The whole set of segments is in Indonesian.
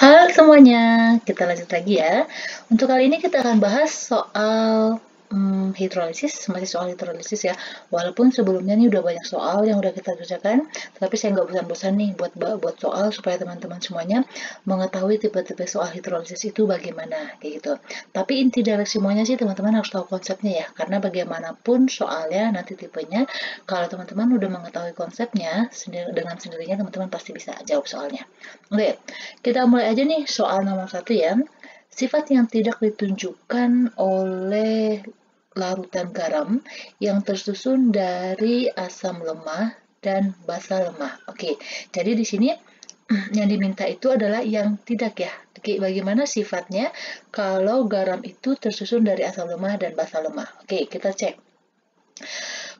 Halo semuanya, kita lanjut lagi ya. Untuk kali ini kita akan bahas soal hidrolisis, masih soal hidrolisis ya. Walaupun sebelumnya nih udah banyak soal yang udah kita kerjakan, tapi saya nggak bosan-bosan nih buat soal supaya teman-teman semuanya mengetahui tipe-tipe soal hidrolisis itu bagaimana, kayak gitu. Tapi inti dari semuanya sih teman-teman harus tahu konsepnya ya, karena bagaimanapun soalnya nanti tipenya, kalau teman-teman udah mengetahui konsepnya, dengan sendirinya teman-teman pasti bisa jawab soalnya. Oke, kita mulai aja nih soal nomor 1 ya. Sifat yang tidak ditunjukkan oleh larutan garam yang tersusun dari asam lemah dan basa lemah. Oke, jadi di sini yang diminta itu adalah yang tidak ya. Oke, bagaimana sifatnya kalau garam itu tersusun dari asam lemah dan basa lemah? Oke, kita cek.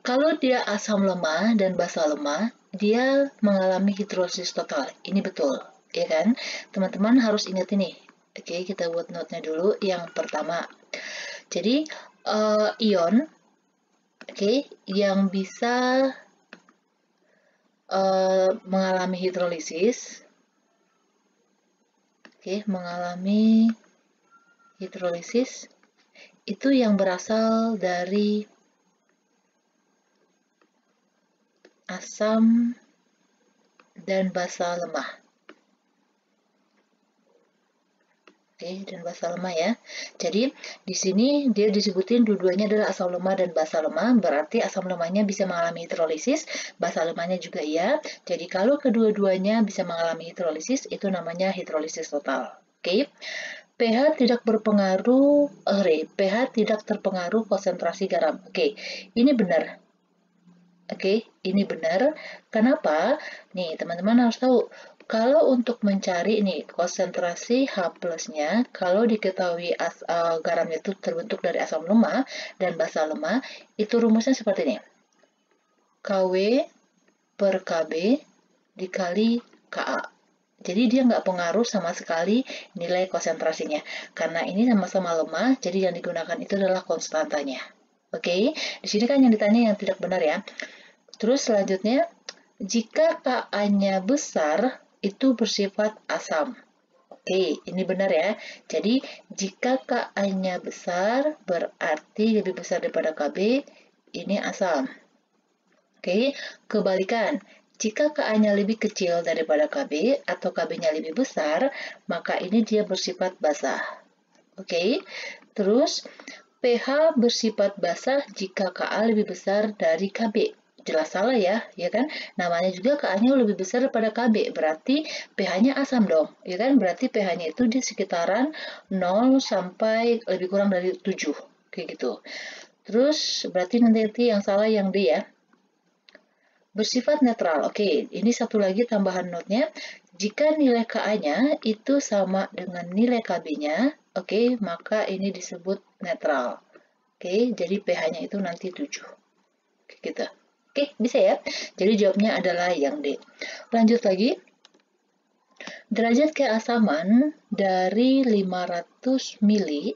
Kalau dia asam lemah dan basa lemah, dia mengalami hidrolisis total. Ini betul, ya kan? Teman-teman harus ingat ini. Oke, kita buat note-nya dulu. Yang pertama, jadi ion, oke, yang bisa mengalami hidrolisis, mengalami hidrolisis itu yang berasal dari asam dan basa lemah. Dan basa lemah ya. Jadi di sini dia disebutin dua-duanya adalah asam lemah dan basa lemah, berarti asam lemahnya bisa mengalami hidrolisis, basa lemahnya juga iya. Jadi kalau kedua-duanya bisa mengalami hidrolisis, itu namanya hidrolisis total. pH tidak berpengaruh, pH tidak terpengaruh konsentrasi garam. Ini benar. Ini benar. Kenapa? Nih, teman-teman harus tahu. Kalau untuk mencari nih konsentrasi H plusnya, kalau diketahui garamnya itu terbentuk dari asam lemah dan basa lemah, itu rumusnya seperti ini. Kw per Kb dikali Ka. Jadi dia nggak pengaruh sama sekali nilai konsentrasinya. Karena ini sama-sama lemah, jadi yang digunakan itu adalah konstantanya. Di sini kan yang ditanya yang tidak benar ya. Terus selanjutnya, jika Ka-nya besar, itu bersifat asam. Ini benar ya. Jadi, jika Ka-nya besar, berarti lebih besar daripada Kb, ini asam. Kebalikan. Jika Ka-nya lebih kecil daripada Kb, atau Kb-nya lebih besar, maka ini dia bersifat basah. Terus, pH bersifat basah jika Ka lebih besar dari Kb. Jelas salah ya kan? Namanya juga Ka-nya lebih besar daripada Kb, berarti pH-nya asam dong, ya kan? Berarti pH-nya itu di sekitaran 0 sampai lebih kurang dari 7, kayak gitu. Terus, berarti nanti yang salah yang D ya. Bersifat netral. Ini satu lagi tambahan note-nya. Jika nilai Ka-nya itu sama dengan nilai Kb-nya, maka ini disebut netral. Jadi pH-nya itu nanti 7. Gitu. Bisa ya? Jadi jawabnya adalah yang D. Lanjut lagi. Derajat keasaman dari 500 mili.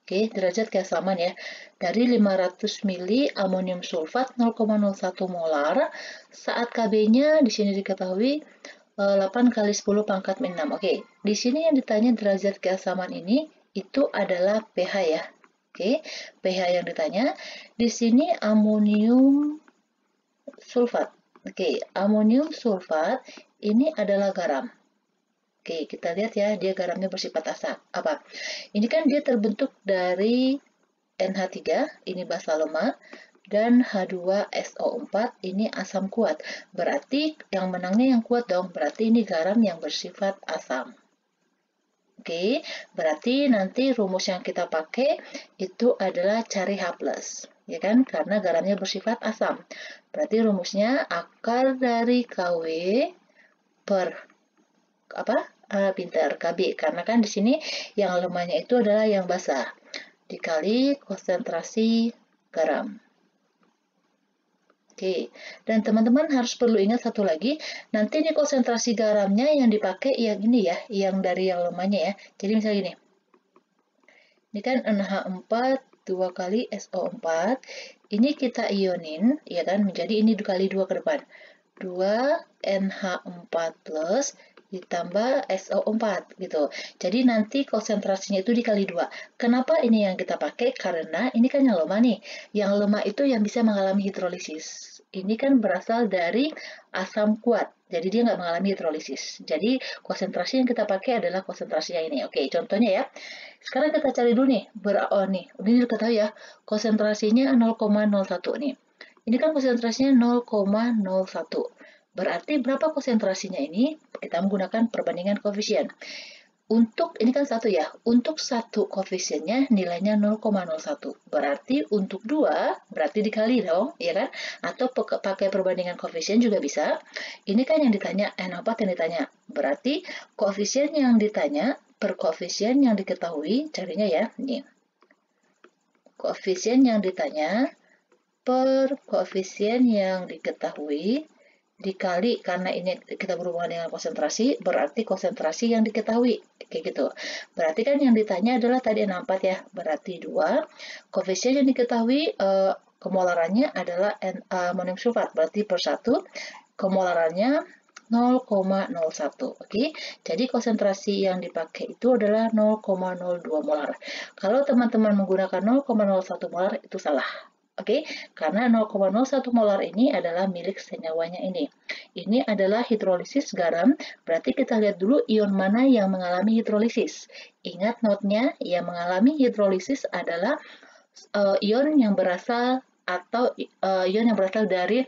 Derajat keasaman ya. Dari 500 mili amonium sulfat 0,01 molar saat Kb-nya di sini diketahui 8 kali 10 pangkat min 6. Di sini yang ditanya derajat keasaman ini itu adalah pH ya. pH yang ditanya di sini amonium sulfat. Amonium sulfat ini adalah garam. Kita lihat ya, dia garamnya bersifat asam. Apa? Ini kan dia terbentuk dari NH3, ini basa lemah, dan H2SO4, ini asam kuat. Berarti yang menangnya yang kuat dong, berarti ini garam yang bersifat asam. Berarti nanti rumus yang kita pakai itu adalah cari H+, ya kan? Karena garamnya bersifat asam. Berarti rumusnya akar dari Kw per pintar Kb, karena kan di sini yang lemahnya itu adalah yang basah dikali konsentrasi garam. Dan teman-teman harus perlu ingat satu lagi, nanti ini konsentrasi garamnya yang dipakai yang ini ya, yang dari yang lemahnya ya. Jadi misalnya gini, ini kan NH4 2 kali SO4, ini kita ionin, ya kan, menjadi ini dikali 2 ke depan. 2 NH4 plus, ditambah SO4 gitu. Jadi nanti konsentrasinya itu dikali 2. Kenapa ini yang kita pakai? Karena ini kan yang lemah nih. Yang lemah itu yang bisa mengalami hidrolisis. Ini kan berasal dari asam kuat. Jadi dia nggak mengalami hidrolisis. Jadi konsentrasi yang kita pakai adalah konsentrasi yang ini. Oke, contohnya ya. Sekarang kita cari dulu nih. Oh nih, ini kita tahu ya. Konsentrasinya 0,01 nih. Ini kan konsentrasinya 0,01. Berarti berapa konsentrasinya ini? Kita menggunakan perbandingan koefisien. Untuk ini kan satu ya, untuk satu koefisiennya nilainya 0,01. Berarti untuk dua, berarti dikali dong, ya kan? Atau pakai perbandingan koefisien juga bisa. Ini kan yang ditanya, N4 yang ditanya. Berarti koefisien yang ditanya per koefisien yang diketahui, carinya ya, nih. Koefisien yang ditanya per koefisien yang diketahui dikali, karena ini kita berhubungan dengan konsentrasi, berarti konsentrasi yang diketahui. Kayak gitu. Berarti kan yang ditanya adalah tadi N4 ya, berarti 2. Koefisien yang diketahui kemolarannya adalah amonium sulfat, berarti per 1 kemolarannya 0,01. Oke, jadi konsentrasi yang dipakai itu adalah 0,02 molar. Kalau teman-teman menggunakan 0,01 molar itu salah. Oke, karena 0,01 molar ini adalah milik senyawanya ini. Ini adalah hidrolisis garam, berarti kita lihat dulu ion mana yang mengalami hidrolisis. Ingat notnya, yang mengalami hidrolisis adalah ion yang berasal ion yang berasal dari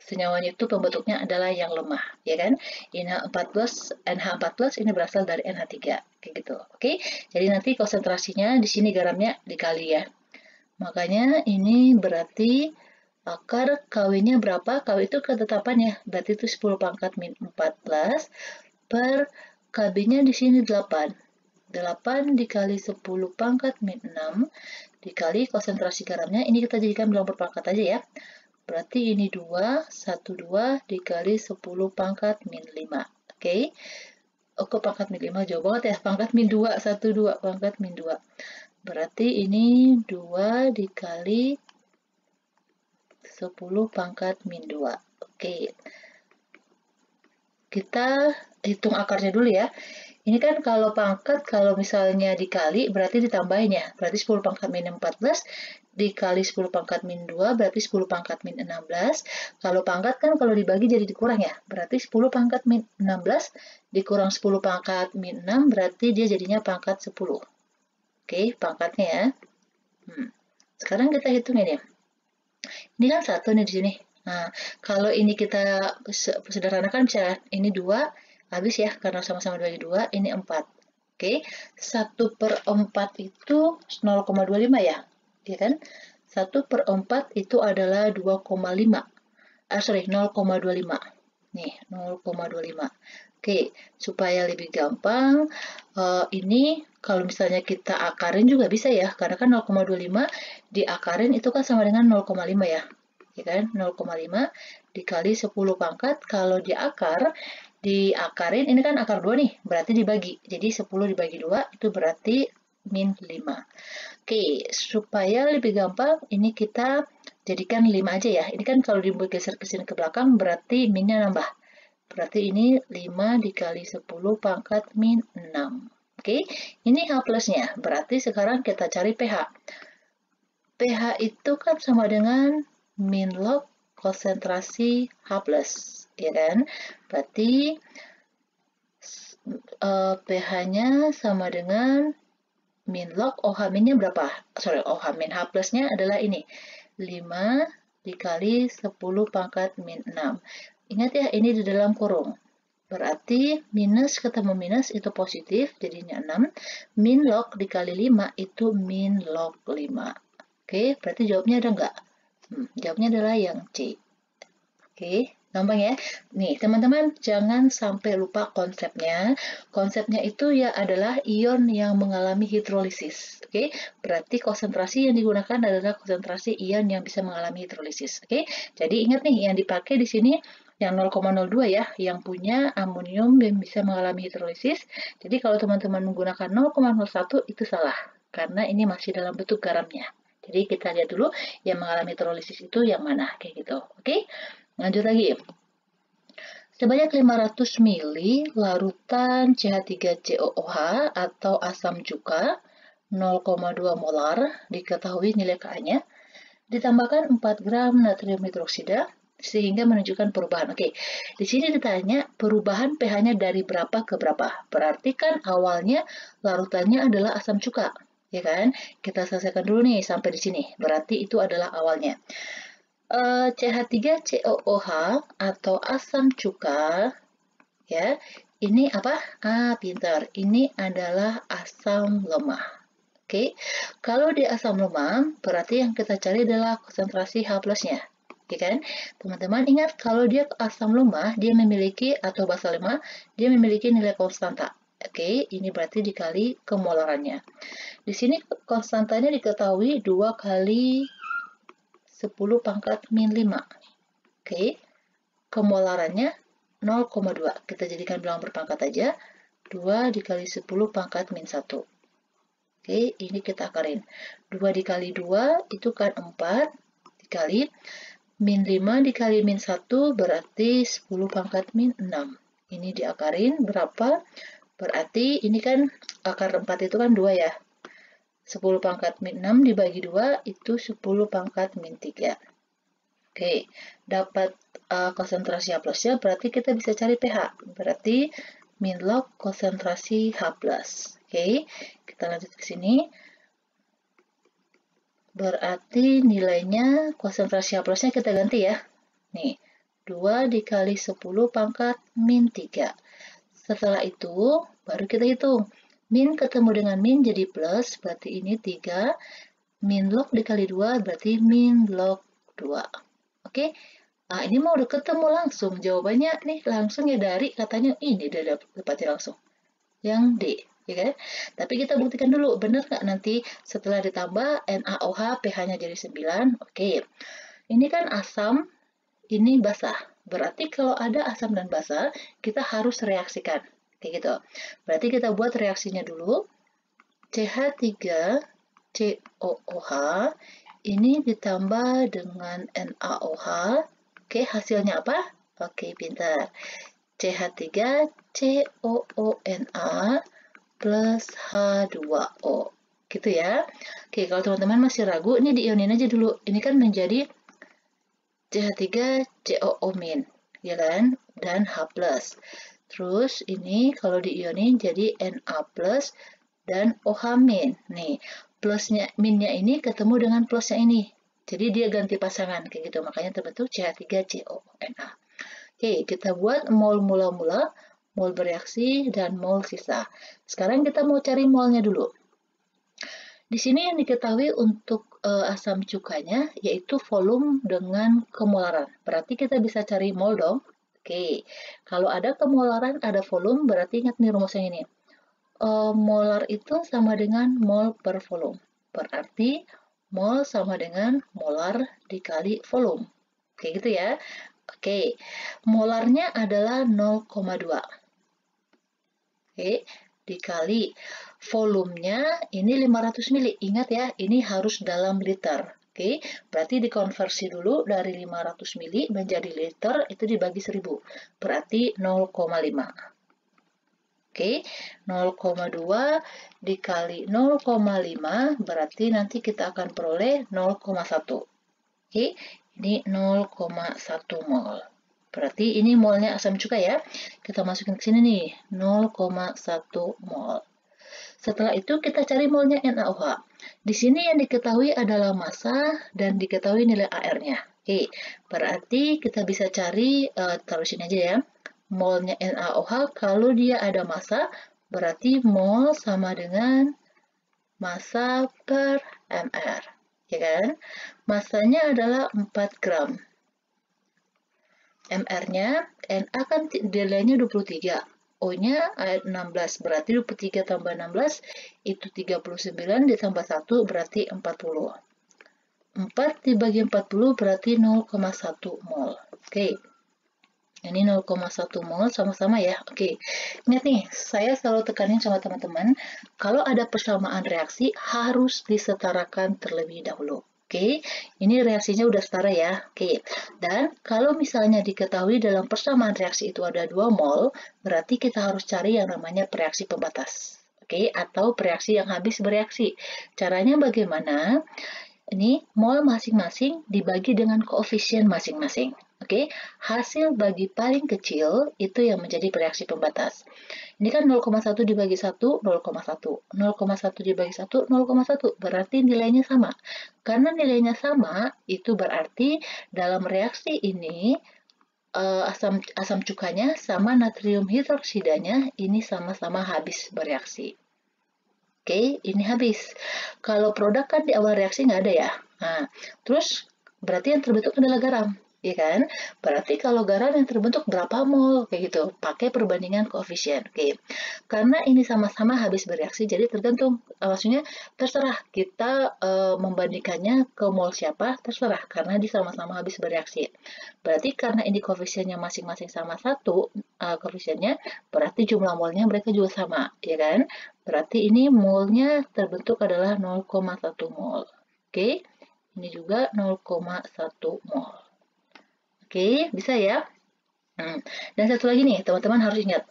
senyawanya itu pembentuknya adalah yang lemah, ya kan? NH14 ini berasal dari NH3, kayak gitu. Oke, jadi nanti konsentrasinya di sini garamnya dikali ya. Makanya ini berarti akar Kw-nya berapa? Kw itu ketetapan ya, berarti itu 10 pangkat min 14 per Kb-nya di sini 8. 8 dikali 10 pangkat min 6 dikali konsentrasi garamnya, ini kita jadikan bilang berpangkat aja ya. Berarti ini 2, 2 dikali 10 pangkat min 5. Oke. Oke, pangkat min 5 jauh banget ya. Pangkat min 2, 2 pangkat min 2. Berarti ini 2 dikali 10 pangkat min 2. Oke. Kita hitung akarnya dulu ya. Ini kan kalau pangkat, kalau misalnya dikali, berarti ditambahin ya. Berarti 10 pangkat min 14 dikali 10 pangkat min 2, berarti 10 pangkat min 16. Kalau pangkat kan kalau dibagi jadi dikurang ya. Berarti 10 pangkat min 16 dikurang 10 pangkat min 6, berarti dia jadinya pangkat 10. Oke, pangkatnya ya. Sekarang kita hitungin ya. Ini kan 1 nih di sini. Nah, kalau ini kita sederhanakan bisa ini 2, habis ya, karena sama-sama dibagi 2, ini 4. Oke, 1/4 itu 0,25 ya. Ya kan? 1/4 itu adalah 2,5. 0,25. Nih, 0,25. Oke, supaya lebih gampang, ini kalau misalnya kita akarin juga bisa ya, karena kan 0,25 diakarin itu kan sama dengan 0,5 ya. Ya kan? 0,5 dikali 10 pangkat, kalau diakarin ini kan akar 2 nih, berarti dibagi. Jadi 10 dibagi 2 itu berarti min 5. Oke, supaya lebih gampang, ini kita jadikan 5 aja ya. Ini kan kalau digeser ke sini ke belakang, berarti minnya nambah. Berarti ini 5 dikali 10 pangkat min 6. Oke, ini H plusnya. Berarti sekarang kita cari pH. pH itu kan sama dengan min log konsentrasi H plus, ya kan? Berarti pH-nya sama dengan min log OH minnya berapa? OH min H plusnya adalah ini. 5 dikali 10 pangkat min 6. Ingat ya, ini di dalam kurung. Berarti minus ketemu minus itu positif, jadinya 6. Min log dikali 5 itu min log 5. Oke, berarti jawabnya ada nggak? Jawabnya adalah yang C. Oke, gampang ya. Nih, teman-teman jangan sampai lupa konsepnya. Konsepnya itu ya adalah ion yang mengalami hidrolisis. Oke, berarti konsentrasi yang digunakan adalah konsentrasi ion yang bisa mengalami hidrolisis. Oke, jadi ingat nih yang dipakai di sini yang 0,02 ya, yang punya amonium yang bisa mengalami hidrolisis. Jadi kalau teman-teman menggunakan 0,01 itu salah, karena ini masih dalam bentuk garamnya. Jadi kita lihat dulu yang mengalami hidrolisis itu yang mana, kayak gitu. Oke, lanjut lagi. Sebanyak 500 ml larutan CH3COOH atau asam cuka 0,2 molar, diketahui nilai Ka-nya, ditambahkan 4 gram natrium hidroksida sehingga menunjukkan perubahan. Oke, di sini ditanya perubahan pH-nya dari berapa ke berapa. Berarti kan awalnya larutannya adalah asam cuka, ya kan? Kita selesaikan dulu nih sampai di sini. Berarti itu adalah awalnya. CH3COOH atau asam cuka, ya, ini apa? Pintar. Ini adalah asam lemah. Oke, kalau di asam lemah, berarti yang kita cari adalah konsentrasi H plusnya. Ya kan? Teman-teman ingat, kalau dia asam lemah, dia memiliki, atau basa lemah, dia memiliki nilai konstanta. Oke, ini berarti dikali kemolarannya. Di sini konstantanya diketahui 2 kali 10 pangkat min 5. Oke, kemolarannya 0,2. Kita jadikan bilangan berpangkat aja. 2 dikali 10 pangkat min 1. Oke, ini kita akarin. 2 dikali 2 itu kan 4. Dikali min 5 dikali min 1 berarti 10 pangkat min 6. Ini diakarin berapa? Berarti ini kan akar 4 itu kan 2 ya. 10 pangkat min 6 dibagi 2 itu 10 pangkat min 3. Oke, dapat konsentrasi H plusnya, berarti kita bisa cari pH. Berarti min log konsentrasi H plus. Oke, kita lanjut ke sini. Berarti nilainya konsentrasi H plusnya kita ganti ya. Nih, 2 dikali 10 pangkat min 3. Setelah itu, baru kita hitung. Min ketemu dengan min jadi plus, berarti ini 3. Min log dikali 2 berarti min log 2. Oke, nah ini mau udah ketemu langsung. Jawabannya nih langsung ya dari katanya ini udah dapatnya langsung. Yang D, ya kan? Tapi kita buktikan dulu, benar nggak nanti setelah ditambah NaOH pH-nya jadi 9. Oke, ini kan asam, ini basah. Berarti kalau ada asam dan basah, kita harus reaksikan. Kayak gitu. Berarti kita buat reaksinya dulu. CH3COOH ini ditambah dengan NaOH. Oke, hasilnya apa? Oke, pintar. CH3COONA plus H2O. Gitu ya. Oke, kalau teman-teman masih ragu, ini diionin aja dulu. Ini kan menjadi CH3COO-, ya kan? Dan H+. Terus ini kalau diionin jadi Na+, dan OH-. Nih, plusnya, minnya ini ketemu dengan plusnya ini. Jadi dia ganti pasangan, kayak gitu. Makanya terbentuk CH3COONA. Oke, kita buat mol mula-mula, mol bereaksi, dan mol sisa. Sekarang kita mau cari molnya dulu. Di sini yang diketahui untuk asam cukanya, yaitu volume dengan kemolaran. Berarti kita bisa cari mol dong. Oke, kalau ada kemolaran, ada volume, berarti ingat nih rumusnya ini. Molar itu sama dengan mol per volume. Berarti mol sama dengan molar dikali volume. Oke, gitu ya. Oke, molarnya adalah 0,2. Oke, dikali volumenya ini 500 ml. Ingat ya, ini harus dalam liter. Oke, berarti dikonversi dulu dari 500 ml menjadi liter, itu dibagi 1000. Berarti 0,5. Oke, 0,2 dikali 0,5 berarti nanti kita akan peroleh 0,1. Oke, ini 0,1 mol. Berarti ini molnya asam cuka ya. Kita masukin ke sini nih, 0,1 mol. Setelah itu kita cari molnya NaOH. Di sini yang diketahui adalah massa dan diketahui nilai AR-nya. Oke, berarti kita bisa cari, taruh sini aja ya. Molnya NaOH kalau dia ada massa, berarti mol sama dengan massa per mR. Ya kan? Massanya adalah 4 gram. MR-nya, Na kan nilainya 23. O-nya 16, berarti 23 tambah 16 itu 39 ditambah 1 berarti 40. 4 dibagi 40 berarti 0,1 mol. Oke. Ini 0,1 mol sama-sama ya. Oke. Ingat nih, saya selalu tekanin sama teman-teman, kalau ada persamaan reaksi harus disetarakan terlebih dahulu. Oke, ini reaksinya udah setara ya. Oke, dan kalau misalnya diketahui dalam persamaan reaksi itu ada 2 mol, berarti kita harus cari yang namanya reaksi pembatas. Oke, atau reaksi yang habis bereaksi. Caranya bagaimana? Ini mol masing-masing dibagi dengan koefisien masing-masing. Oke, hasil bagi paling kecil itu yang menjadi reaksi pembatas. Ini kan 0,1 dibagi 1, 0,1. 0,1 dibagi 1, 0,1. Berarti nilainya sama. Karena nilainya sama, itu berarti dalam reaksi ini asam cukanya sama natrium hidroksidanya ini sama-sama habis bereaksi. Oke, ini habis. Kalau produk kan di awal reaksi nggak ada ya. Nah, terus berarti yang terbentuk adalah garam, ya kan? Berarti kalau garam yang terbentuk berapa mol, kayak gitu. Pakai perbandingan koefisien. Oke, karena ini sama-sama habis bereaksi, jadi tergantung. Maksudnya terserah kita membandingkannya ke mol siapa, terserah. Karena dia sama-sama habis bereaksi. Berarti karena ini koefisiennya masing-masing sama satu, koefisiennya, berarti jumlah molnya mereka juga sama, ya kan? Berarti ini molnya terbentuk adalah 0,1 mol. Oke, ini juga 0,1 mol. Oke, bisa ya? Dan satu lagi nih, teman-teman harus ingat.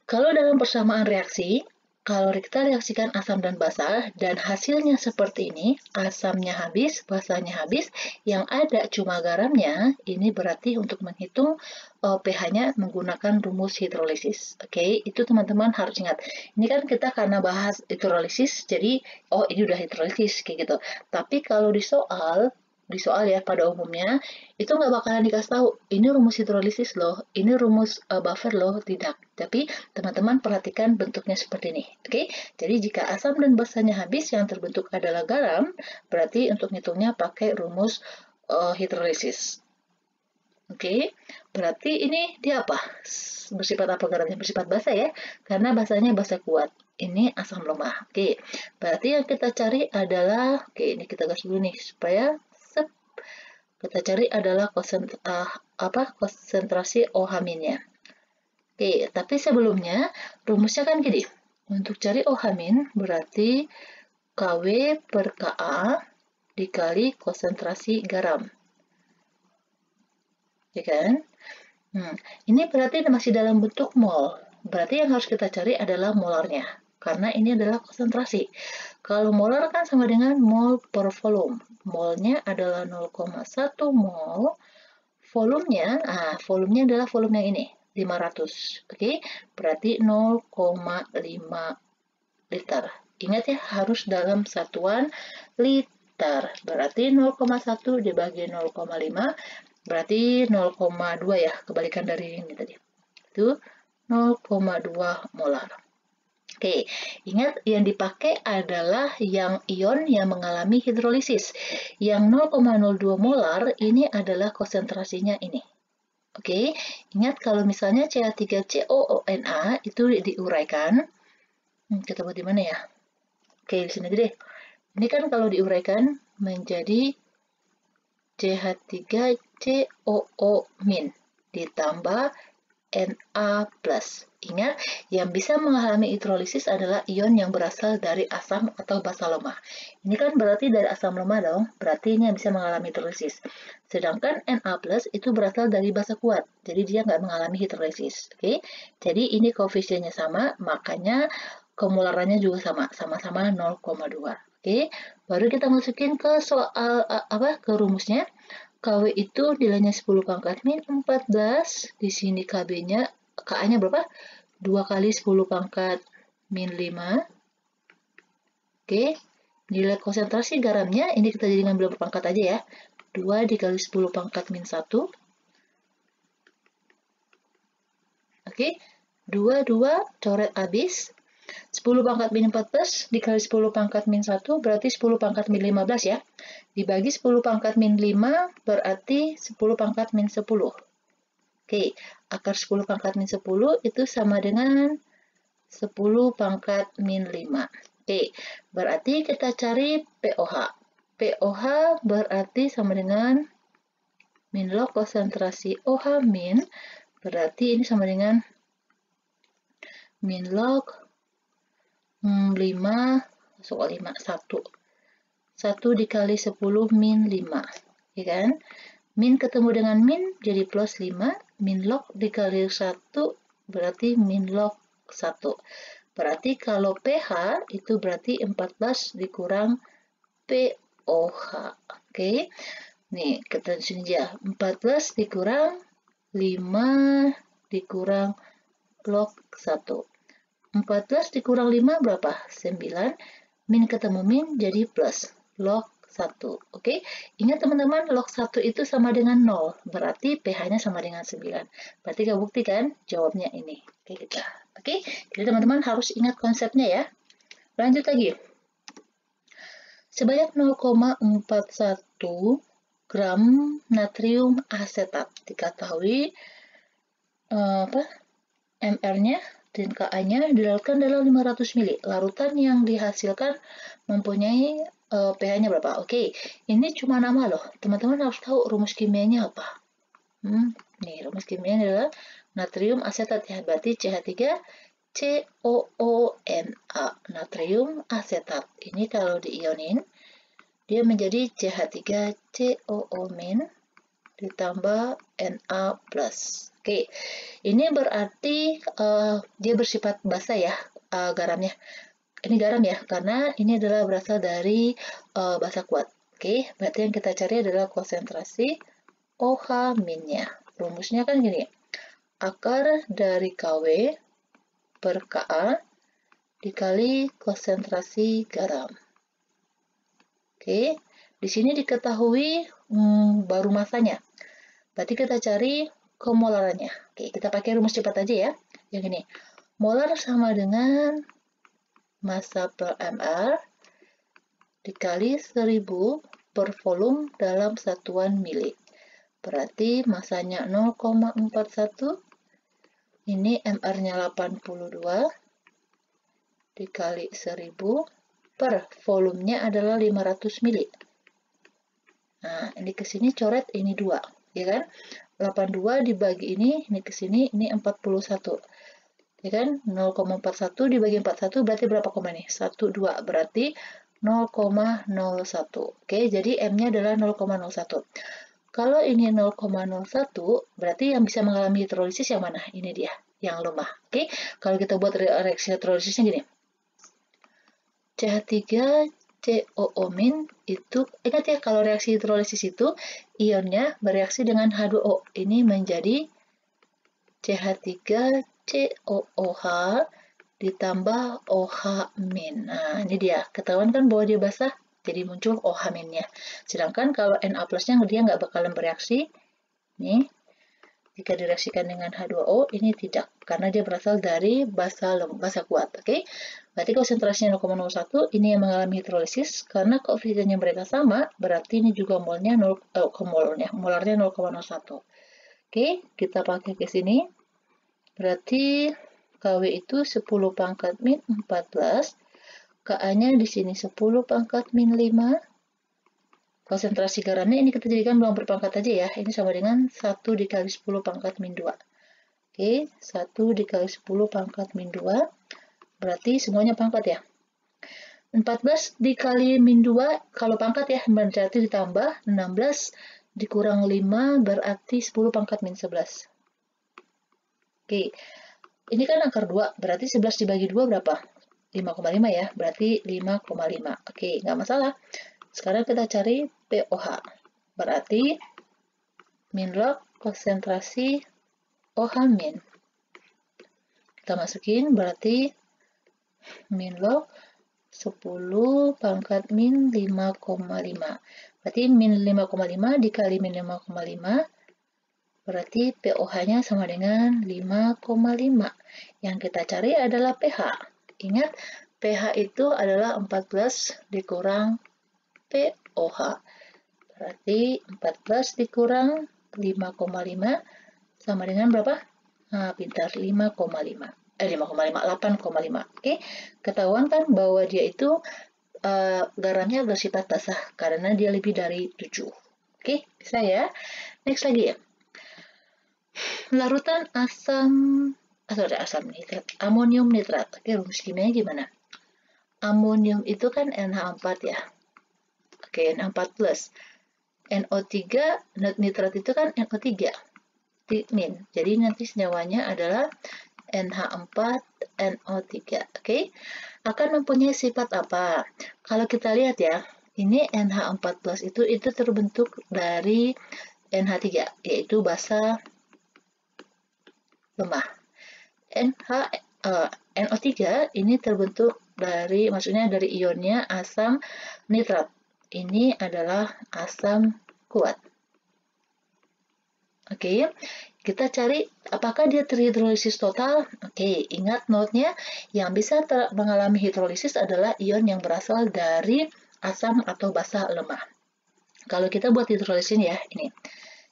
Kalau dalam persamaan reaksi, kalau kita reaksikan asam dan basa, dan hasilnya seperti ini, asamnya habis, basanya habis, yang ada cuma garamnya, ini berarti untuk menghitung pH-nya menggunakan rumus hidrolisis. Oke, itu teman-teman harus ingat. Ini kan kita karena bahas hidrolisis, jadi, oh ini udah hidrolisis, kayak gitu. Tapi kalau di soal ya pada umumnya, itu nggak bakalan dikasih tahu, ini rumus hidrolisis loh, ini rumus buffer loh, tidak. Tapi teman-teman perhatikan bentuknya seperti ini. Oke, jadi jika asam dan basanya habis, yang terbentuk adalah garam, berarti untuk ngitungnya pakai rumus hidrolisis. Oke, berarti ini dia apa? Bersifat apa garamnya? Bersifat basa ya, karena basanya basa kuat. Ini asam lemah. Oke, berarti yang kita cari adalah, oke ini kita gas dulu nih, supaya kita cari adalah konsentrasi OH-nya. Oke, tapi sebelumnya rumusnya kan gini. Untuk cari OH- berarti KW per KA dikali konsentrasi garam. Ya kan? Ini berarti masih dalam bentuk mol. Berarti yang harus kita cari adalah molarnya. Karena ini adalah konsentrasi. Kalau molar kan sama dengan mol per volume. Molnya adalah 0,1 mol. Volumenya adalah volume yang ini, 500. Oke, berarti 0,5 liter. Ingat ya, harus dalam satuan liter. Berarti 0,1 dibagi 0,5, berarti 0,2 ya, kebalikan dari ini tadi. Itu 0,2 molar. Oke, ingat yang dipakai adalah yang ion yang mengalami hidrolisis. Yang 0,02 molar ini adalah konsentrasinya ini. Oke, ingat kalau misalnya CH3COONA itu diuraikan. Kita buat di mana ya? Oke, di sini aja deh. Ini kan kalau diuraikan menjadi CH3COO- ditambah Na+. Ingat, yang bisa mengalami hidrolisis adalah ion yang berasal dari asam atau basa lemah. Ini kan berarti dari asam lemah dong, berarti ini yang bisa mengalami hidrolisis. Sedangkan Na+ itu berasal dari basa kuat, jadi dia nggak mengalami hidrolisis. Oke, jadi ini koefisiennya sama, makanya kemolarannya juga sama, sama-sama 0,2. Oke, baru kita masukin ke soal ke rumusnya. KW itu nilainya 10 pangkat min 14. Di sini KB-nya, KA-nya berapa? 2 kali 10 pangkat min 5. Oke, nilai konsentrasi garamnya, ini kita jadi ngambil berpangkat aja ya. 2 dikali 10 pangkat min 1. Oke, 2 coret habis. 10 pangkat min 14 dikali 10 pangkat min 1 berarti 10 pangkat min 15 ya. Dibagi 10 pangkat min 5 berarti 10 pangkat min 10. Oke, akar 10 pangkat min 10 itu sama dengan 10 pangkat min 5. Oke, berarti kita cari POH. POH berarti sama dengan min log konsentrasi OH min, berarti ini sama dengan min log 5, soal 5, 1. 1 dikali 10 min 5, ya kan? Min ketemu dengan min jadi plus 5, min log dikali 1 berarti min log 1. Berarti kalau pH itu berarti 14 dikurang pOH. Oke. Nih, kita di sini aja. 14 dikurang 5 dikurang log 1. 14 dikurang 5 berapa? 9. Min ketemu min jadi plus log 1. Oke, ingat teman-teman, log 1 itu sama dengan 0. Berarti pH-nya sama dengan 9. Berarti kita buktikan jawabnya ini. Oke, kita. Oke, jadi teman-teman harus ingat konsepnya ya. Lanjut lagi. Sebanyak 0,41 gram natrium asetat diketahui mR-nya dan Ka-nya dilarutkan dalam 500 ml. Larutan yang dihasilkan mempunyai pH-nya berapa? Oke, ini cuma nama loh. Teman-teman harus tahu rumus kimianya apa. Nih, rumus kimianya adalah natrium asetat ya. Berarti CH3COONa, natrium asetat. Ini kalau diionin, dia menjadi CH3COO- ditambah Na+. Oke, ini berarti dia bersifat basa ya, garamnya. Ini garam ya, karena ini adalah berasal dari basa kuat. Oke, berarti yang kita cari adalah konsentrasi OH-nya. Rumusnya kan gini, akar dari Kw per Ka dikali konsentrasi garam. Oke, di sini diketahui baru masanya. Berarti kita cari kemolarannya. Oke, kita pakai rumus cepat aja ya. Yang ini, molar sama dengan massa per mR dikali 1000 per volume dalam satuan mili. Berarti masanya 0,41, ini mR-nya 82 dikali 1000 per volumenya adalah 500 mili. Nah, ini ke sini coret ini 2, ya kan? 82 dibagi ini ke sini, ini 41. Ya kan? 0,41 dibagi 41 berarti berapa koma nih? 12, berarti 0,01. Oke, jadi M-nya adalah 0,01. Kalau ini 0,01, berarti yang bisa mengalami hidrolisis yang mana? Ini dia, yang lemah. Oke, kalau kita buat reaksi hidrolisisnya gini. CH3COO- itu, ingat ya, kalau reaksi hidrolisis itu ionnya bereaksi dengan H2O. Ini menjadi CH3COOH ditambah OH-. Nah, ini dia. Ketahuan kan bahwa dia basah, jadi muncul OH-nya. Sedangkan kalau Na+-nya dia nggak bakalan bereaksi. Nih, jika direaksikan dengan H2O, ini tidak, karena dia berasal dari basa kuat. Oke, berarti konsentrasinya 0,01, ini yang mengalami hidrolisis, karena koefisiennya mereka sama, berarti ini juga molarnya 0,01. Oke, kita pakai ke sini, berarti Kw itu 10 pangkat min 14, Ka-nya di sini 10 pangkat min 5, konsentrasi garamnya ini kita jadikan bilang berpangkat aja ya. Ini sama dengan 1 dikali 10 pangkat min 2. Oke, 1 dikali 10 pangkat min 2. Berarti semuanya pangkat ya. 14 dikali min 2, kalau pangkat ya, berarti ditambah 16 dikurang 5, berarti 10 pangkat min 11. Oke, ini kan akar 2, berarti 11 dibagi 2 berapa? 5,5 ya, berarti 5,5. Oke, nggak masalah. Sekarang kita cari pOH. Berarti min log konsentrasi OH min. Kita masukin berarti min log 10 pangkat min 5,5. Berarti min 5,5 dikali min 5,5. Berarti pOH-nya sama dengan 5,5. Yang kita cari adalah pH. Ingat, pH itu adalah 14 dikurang pOH. Berarti 14 dikurang 5,5 sama dengan berapa? Nah, pintar, 5,5. 8,5. Oke, ketahuan kan bahwa dia itu garamnya bersifat basah karena dia lebih dari 7. Oke, bisa ya. Next lagi ya. Larutan nitrat, amonium nitrat. Oke, rumus kimianya gimana? Amonium itu kan NH4 ya. Oke, Na4+. NO3, nitrat itu kan NO3, min. Jadi nanti senyawanya adalah NH4NO3. Oke, akan mempunyai sifat apa? Kalau kita lihat ya, ini NH4+ itu terbentuk dari NH3, yaitu basa lemah. NO3 ini terbentuk dari, maksudnya dari ionnya asam nitrat. Ini adalah asam kuat. Oke, kita cari apakah dia terhidrolisis total. Oke, ingat note-nya, yang bisa mengalami hidrolisis adalah ion yang berasal dari asam atau basa lemah. Kalau kita buat hidrolisis ya, ini.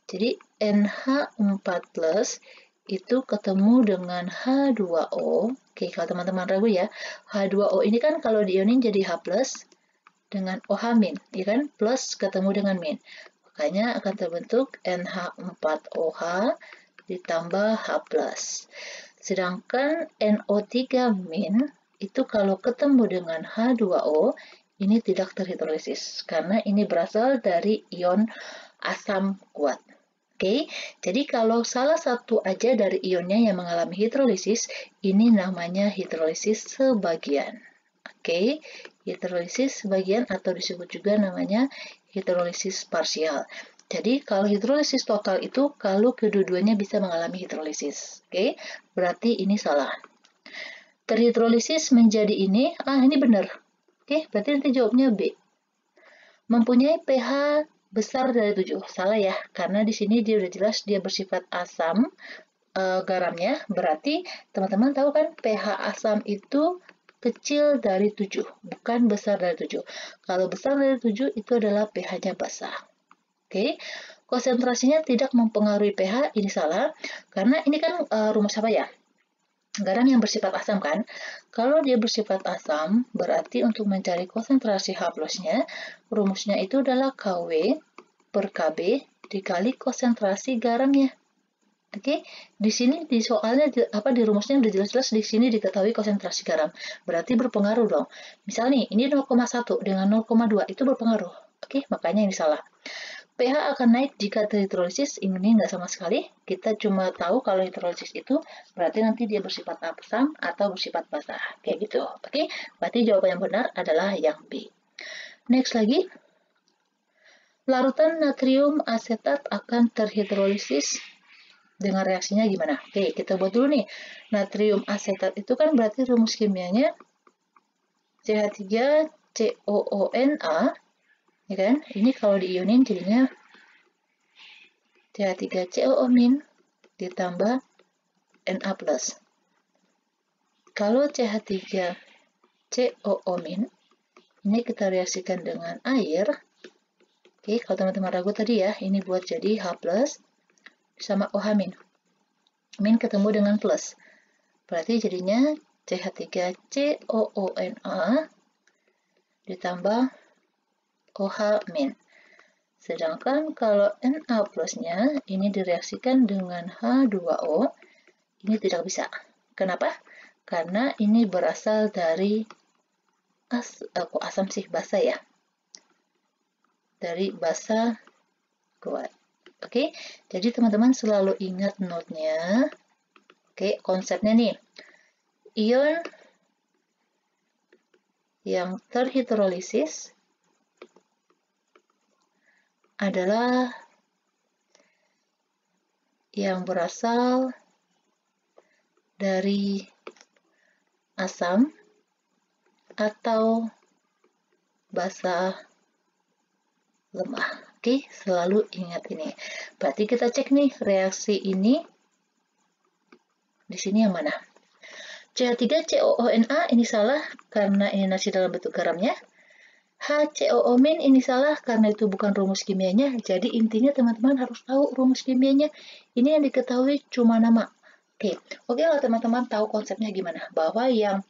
Jadi NH4+ itu ketemu dengan H2O. Oke, kalau teman-teman ragu ya, H2O ini kan kalau diionin jadi H+ dengan OH-, ya kan? Plus ketemu dengan min. Makanya akan terbentuk NH4OH ditambah H+. Sedangkan NO3- itu kalau ketemu dengan H2O, ini tidak terhidrolisis, karena ini berasal dari ion asam kuat. Oke, jadi kalau salah satu aja dari ionnya yang mengalami hidrolisis, ini namanya hidrolisis sebagian. Oke, hidrolisis sebagian atau disebut juga namanya hidrolisis parsial. Jadi kalau hidrolisis total itu kalau kedua-duanya bisa mengalami hidrolisis. Oke, berarti ini salah. Terhidrolisis menjadi ini benar. Oke, berarti nanti jawabnya B. Mempunyai pH besar dari 7. Salah ya, karena di sini dia udah jelas dia bersifat asam garamnya. Berarti teman-teman tahu kan pH asam itu kecil dari 7, bukan besar dari 7. Kalau besar dari 7 itu adalah pH-nya basah. Oke, konsentrasinya tidak mempengaruhi pH, ini salah. Karena ini kan rumus apa ya? Garam yang bersifat asam kan? Kalau dia bersifat asam, berarti untuk mencari konsentrasi H+-nya, rumusnya itu adalah Kw per Kb dikali konsentrasi garamnya. Oke, di sini di soalnya di rumusnya udah jelas-jelas di sini diketahui konsentrasi garam. Berarti berpengaruh dong. Misal nih, ini 0,1 dengan 0,2 itu berpengaruh. Oke, makanya ini salah. pH akan naik jika terhidrolisis, ini nggak sama sekali. Kita cuma tahu kalau hidrolisis itu berarti nanti dia bersifat asam atau bersifat basah. Kayak gitu. Oke, berarti jawaban yang benar adalah yang B. Next lagi. Larutan natrium asetat akan terhidrolisis dengan reaksinya gimana? Oke, kita buat dulu nih. Natrium asetat itu kan berarti rumus kimianya CH3COONA. Ya kan? Ini kalau diionin jadinya CH3COO- ditambah Na+. Kalau CH3COO- ini kita reaksikan dengan air. Oke, kalau teman-teman ragu tadi ya, ini buat jadi H+ sama OH-. Min ketemu dengan plus. Berarti jadinya CH3COONA ditambah OH-. Sedangkan kalau Na+-nya ini direaksikan dengan H2O, ini tidak bisa. Kenapa? Karena ini berasal dari asam sih, basa ya. Dari basa kuat. Oke, jadi teman-teman selalu ingat note-nya. Oke, konsepnya nih. Ion yang terhidrolisis adalah yang berasal dari asam atau basa lemah. Oke, selalu ingat ini. Berarti kita cek nih reaksi ini di sini yang mana? CH3COONA ini salah karena ini masih dalam bentuk garamnya. HCOO- ini salah karena itu bukan rumus kimianya. Jadi intinya teman-teman harus tahu rumus kimianya. Ini yang diketahui cuma nama. Oke lah teman-teman tahu konsepnya gimana. Bahwa yang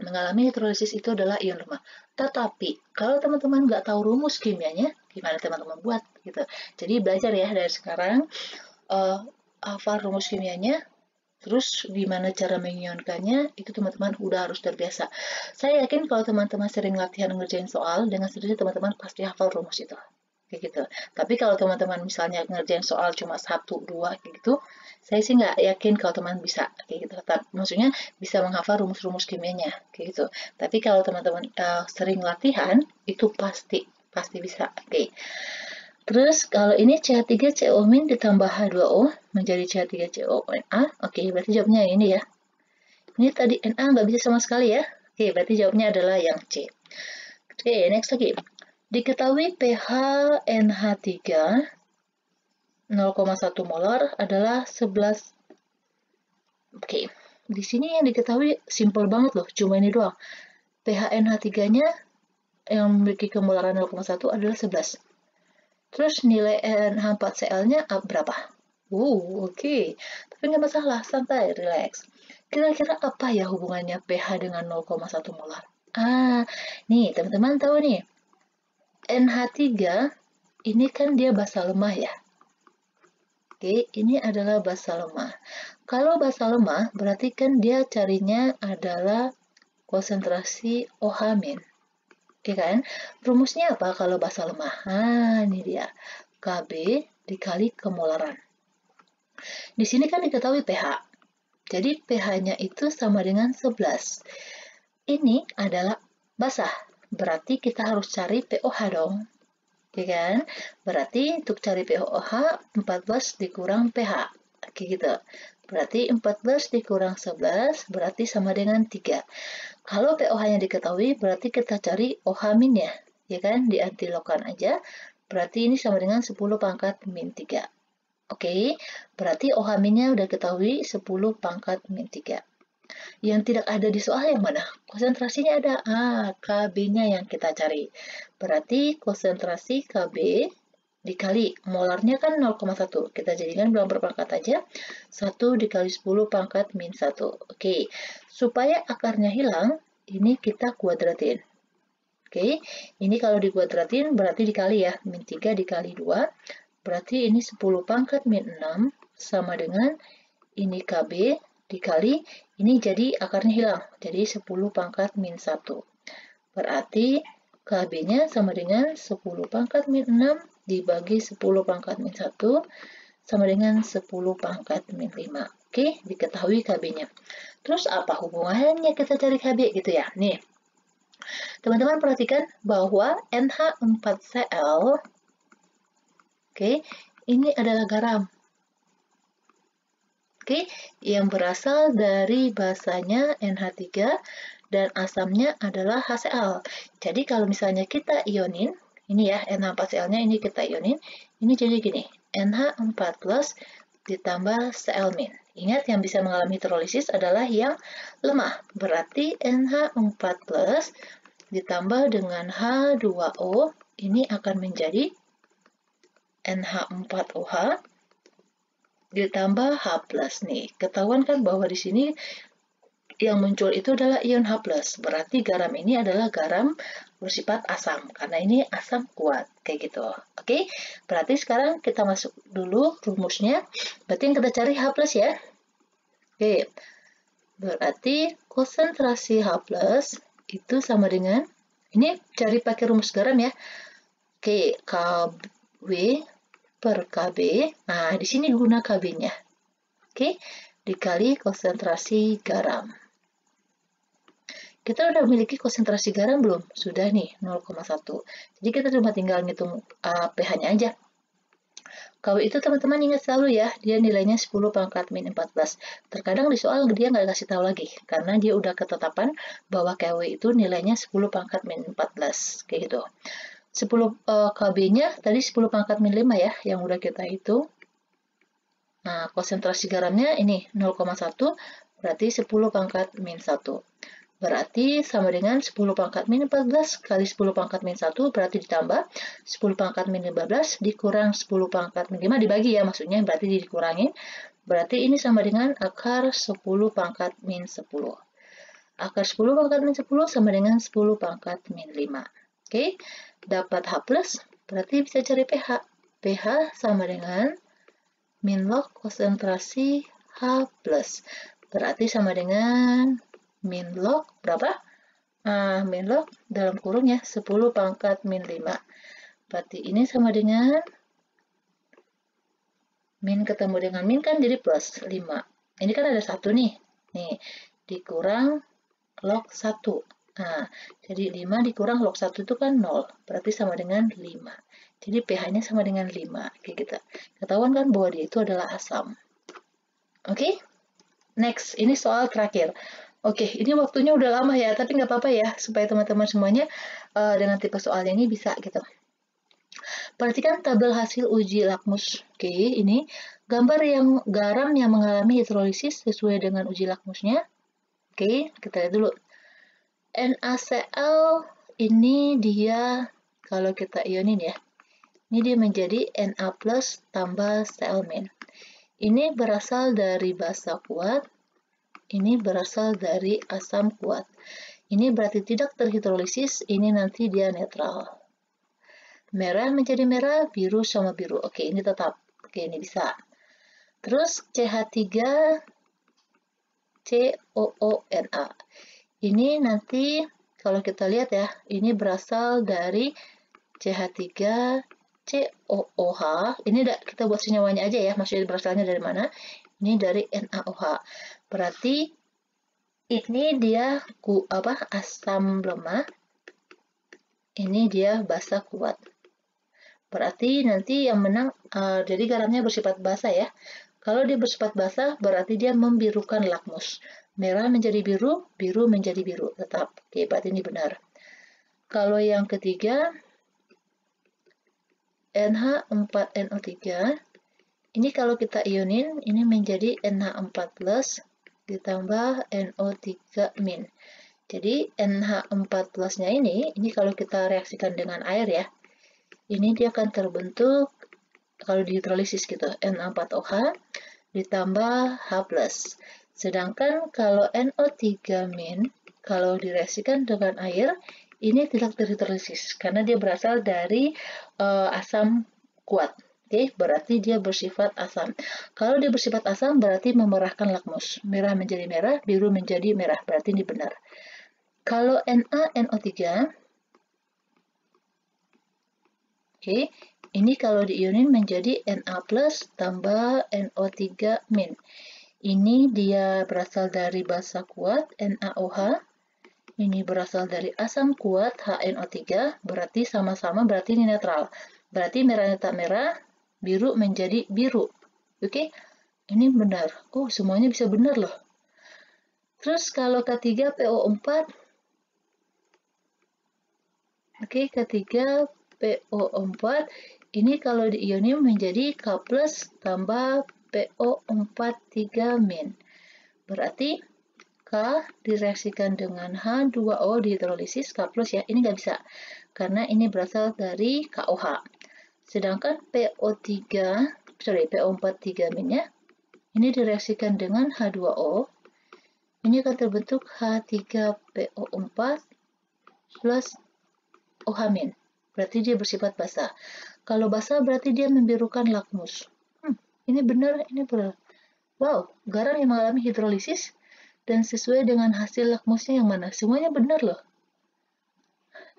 mengalami hidrolisis itu adalah ion lemah. Tetapi kalau teman-teman nggak tahu rumus kimianya, gimana teman-teman buat gitu. Jadi belajar ya dari sekarang hafal rumus kimianya. Terus gimana cara mengionkannya, itu teman-teman udah harus terbiasa. Saya yakin kalau teman-teman sering latihan ngerjain soal, dengan sendiri teman-teman pasti hafal rumus itu. Kayak gitu. Tapi kalau teman-teman misalnya ngerjain soal cuma 1, 2, kayak gitu, saya sih nggak yakin kalau teman bisa kayak gitu. Maksudnya bisa menghafal rumus-rumus kimianya kayak gitu. Tapi kalau teman-teman sering latihan, itu pasti bisa. Oke. Terus kalau ini CH3CO- ditambah H2O menjadi CH3CONA, oke, berarti jawabnya ini ya. Ini tadi Na nggak bisa sama sekali ya. Oke, berarti jawabnya adalah yang C. Oke, next lagi. Diketahui pH NH3 0,1 molar adalah 11. Oke, di sini yang diketahui simple banget loh, cuma ini doang. pH NH3-nya yang memiliki kemolaran 0,1 adalah 11. Terus nilai NH4Cl-nya berapa? Oke. Tapi nggak masalah, santai, relax. Kira-kira apa ya hubungannya pH dengan 0,1 molar? Nih teman-teman tahu nih, NH3 ini kan dia basa lemah ya. Oke, ini adalah basa lemah. Kalau basa lemah, berarti kan dia carinya adalah konsentrasi OH-. Oke kan? Rumusnya apa kalau basa lemah? Ini dia. Kb dikali kemolaran. Di sini kan diketahui pH. Jadi pH-nya itu sama dengan 11. Ini adalah basah. Berarti kita harus cari pOH dong. Oke kan? Berarti untuk cari pOH 14 dikurang pH. Oke gitu. Berarti 14 dikurang 11 berarti sama dengan 3. Kalau pOH-nya diketahui, berarti kita cari OH- ya. Ya kan? Diantilokan aja. Berarti ini sama dengan 10 pangkat min 3. Oke, berarti OH-nya udah ketahui 10 pangkat min 3. Yang tidak ada di soal yang mana? Konsentrasinya ada. Kb-nya yang kita cari. Berarti konsentrasi Kb dikali molarnya kan 0,1. Kita jadikan bilang berpangkat aja. 1 dikali 10 pangkat min 1. Oke, supaya akarnya hilang, ini kita kuadratin. Oke, ini kalau dikuadratin berarti dikali ya. Min 3 dikali 2. Berarti ini 10 pangkat min 6 sama dengan ini Kb dikali, ini jadi akarnya hilang. Jadi 10 pangkat min 1. Berarti Kb-nya sama dengan 10 pangkat min 6 dibagi 10 pangkat min 1 sama dengan 10 pangkat min 5. Oke, diketahui Kb-nya. Terus apa hubungannya kita cari Kb gitu ya? Nih, teman-teman perhatikan bahwa NH4Cl, oke, ini adalah garam. Oke, yang berasal dari basanya NH3 dan asamnya adalah HCl. Jadi kalau misalnya kita ionin, ini ya NH4Cl-nya ini kita ionin, ini jadi gini, NH4 plus ditambah Cl-. Ingat yang bisa mengalami hidrolisis adalah yang lemah. Berarti NH4 plus ditambah dengan H2O ini akan menjadi NH4OH ditambah H+. Nih, ketahuan kan bahwa di sini yang muncul itu adalah ion H+. Berarti garam ini adalah garam bersifat asam, karena ini asam kuat, kayak gitu. Oke, berarti sekarang kita masuk dulu rumusnya. Berarti yang kita cari H+ ya. Oke, berarti konsentrasi H+ itu sama dengan, ini cari pakai rumus garam ya. Oke, Kb per Kb. Nah, di sini guna Kb-nya. Oke, dikali konsentrasi garam. Kita udah memiliki konsentrasi garam belum? Sudah nih, 0,1. Jadi kita cuma tinggal ngitung pH-nya aja. Kw itu teman-teman ingat selalu ya, dia nilainya 10 pangkat min 14. Terkadang di soal dia nggak kasih tahu lagi, karena dia udah ketetapan bahwa Kw itu nilainya 10 pangkat min 14. Kayak gitu. 10 Kb-nya tadi 10 pangkat min 5 ya, yang udah kita hitung. Nah, konsentrasi garamnya ini 0,1, berarti 10 pangkat min 1. Berarti sama dengan 10 pangkat min 14 kali 10 pangkat min 1, berarti ditambah 10 pangkat min 15 dikurang 10 pangkat min 5, dibagi ya maksudnya, berarti dikurangin. Berarti ini sama dengan akar 10 pangkat min 10. Akar 10 pangkat min 10 sama dengan 10 pangkat min 5. Oke, dapat H+, berarti bisa cari pH. pH sama dengan min log konsentrasi H plus. Berarti sama dengan min log berapa? Min log dalam kurung ya, 10 pangkat min 5. Berarti ini sama dengan min ketemu dengan min kan jadi plus 5. Ini kan ada 1 nih. Nih, dikurang log 1. Nah, jadi 5 dikurang log 1 itu kan 0. Berarti sama dengan 5. Jadi pH-nya sama dengan 5. Oke, kita ketahuan kan bahwa dia itu adalah asam. Oke, next. Ini soal terakhir. Oke, ini waktunya udah lama ya, tapi nggak apa-apa ya, supaya teman-teman semuanya dengan tipe soalnya ini bisa gitu. Perhatikan tabel hasil uji lakmus. Oke, ini gambar yang garam yang mengalami hidrolisis sesuai dengan uji lakmusnya. Oke, kita lihat dulu. NaCl ini dia, kalau kita ionin ya, ini dia menjadi Na plus tambah Cl-. Ini berasal dari basa kuat, ini berasal dari asam kuat. Ini berarti tidak terhidrolisis, ini nanti dia netral. Merah menjadi merah, biru sama biru. Oke, ini tetap. Oke, ini bisa. Terus CH3COONA. Ini nanti kalau kita lihat ya, ini berasal dari CH3COOH. Ini kita buat senyawanya aja ya, maksudnya berasalnya dari mana? Ini dari NaOH. Berarti ini dia asam lemah. Ini dia basa kuat. Berarti nanti yang menang, jadi garamnya bersifat basa ya. Kalau dia bersifat basa, berarti dia membirukan lakmus. Merah menjadi biru, biru menjadi biru. Tetap. Oke, berarti ini benar. Kalau yang ketiga, NH4NO3. Ini kalau kita ionin, ini menjadi NH4+, ditambah NO3-. Jadi NH4+-nya ini kalau kita reaksikan dengan air ya, ini dia akan terbentuk, kalau dihidrolisis gitu, Na4OH ditambah H+. Sedangkan kalau NO3-, kalau direaksikan dengan air, ini tidak terhidrolisis, karena dia berasal dari asam kuat. Oke, berarti dia bersifat asam. Kalau dia bersifat asam, berarti memerahkan lakmus. Merah menjadi merah, biru menjadi merah. Berarti ini benar. Kalau NaNO3, oke, ini kalau diionin menjadi Na plus tambah NO3-. Ini dia berasal dari basa kuat, NaOH. Ini berasal dari asam kuat, HNO3. Berarti sama-sama, berarti ini netral. Berarti merah tetap merah, biru menjadi biru. Oke, ini benar. Oh, semuanya bisa benar loh. Terus kalau K3PO4, oke, K3PO4, ini kalau diionin menjadi K plus tambah PO43-. Berarti K direaksikan dengan H2O dihidrolisis K plus ya, ini nggak bisa. Karena ini berasal dari KOH. Sedangkan PO43-nya, ini direaksikan dengan H2O. Ini akan terbentuk H3PO4 plus OH-. Berarti dia bersifat basa. Kalau basa berarti dia membirukan lakmus. Ini benar, ini benar. Wow, garam yang mengalami hidrolisis dan sesuai dengan hasil lakmusnya yang mana? Semuanya benar loh.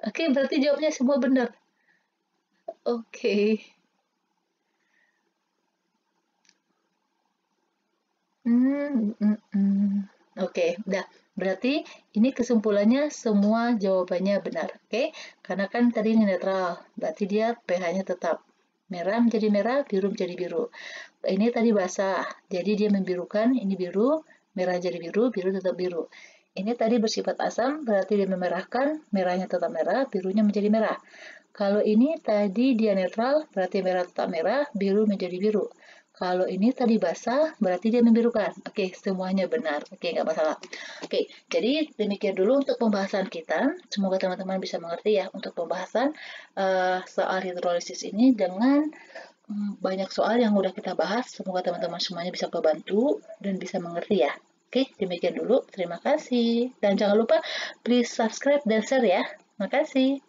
Oke, berarti jawabnya semua benar. Oke. Oke, udah. Berarti ini kesimpulannya semua jawabannya benar. Oke, karena kan tadi ini netral. Berarti dia pH-nya tetap. Merah menjadi merah, biru menjadi biru. Ini tadi basah. Jadi dia membirukan, ini biru, merah jadi biru, biru tetap biru. Ini tadi bersifat asam, berarti dia memerahkan, merahnya tetap merah, birunya menjadi merah. Kalau ini tadi dia netral, berarti merah tetap merah, biru menjadi biru. Kalau ini tadi basah, berarti dia membirukan. Oke, semuanya benar. Oke, nggak masalah. Oke, jadi demikian dulu untuk pembahasan kita. Semoga teman-teman bisa mengerti ya untuk pembahasan soal hidrolisis ini dengan banyak soal yang udah kita bahas. Semoga teman-teman semuanya bisa kebantu dan bisa mengerti ya. Oke, demikian dulu. Terima kasih. Dan jangan lupa please subscribe dan share ya. Makasih.